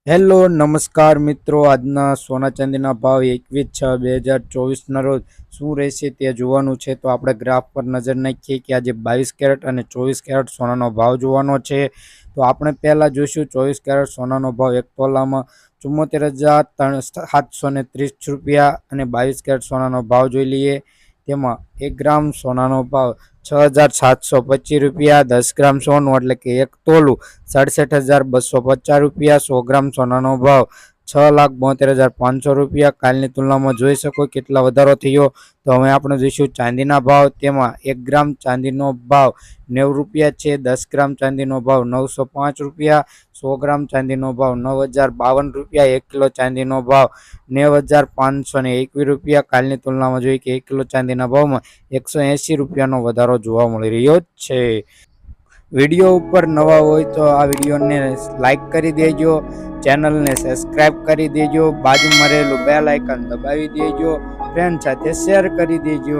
Hello નમસ્કાર મિત્રો, આજના સોના ચાંદીના ભાવ 21/6/2024ના રોજ શું રહેશે તે જોવાનું છે. તો આપણે ગ્રાફ પર નજર નાખીએ કે આજે 22 કેરેટ અને 24 કેરેટ સોનાનો ભાવ જોવાનો છે. તો આપણે પહેલાં જોઈશું 24 કેરેટ સોનાનો ભાવ એક તોલામાં 74,730 રૂપિયા અને 22 કેરેટ સોનાનો ભાવ જોઈ લઈએ. તેમાં 1 ગ્રામ સોનાનો ભાવ 6,725 રૂપિયા, 10 ગ્રામ સોનું એટલે કે એક તોલું 67,250 રૂપિયા, 100 ગ્રામ સોનાનો ભાવ 6,72,500 રૂપિયા. કાલની તુલનામાં જોઈ શકો કેટલા વધારો થયો. તો હવે આપણે જોઈશું ચાંદીના ભાવ. તેમાં 1 ગ્રામ ચાંદીનો ભાવ 90 રૂપિયા છે, 10 ગ્રામ ચાંદીનો ભાવ 905 રૂપિયા, 100 ગ્રામ ચાંદીનો ભાવ 9,052 રૂપિયા, 1 કિલો ચાંદીનો ભાવ 90,521 રૂપિયા. કાલની તુલનામાં જોઈએ કે 1 કિલો ચાંદીના ભાવમાં 180 રૂપિયાનો વધારો જોવા મળી રહ્યો છે. વિડીયો ઉપર નવા હોય તો આ વિડીયોને લાઈક કરી દેજો, ચેનલને સબસ્ક્રાઈબ કરી દેજો, બાજુમાં રહેલું બેલ આઇકન દબાવી દેજો, ફ્રેન્ડ સાથે શેર કરી દેજો.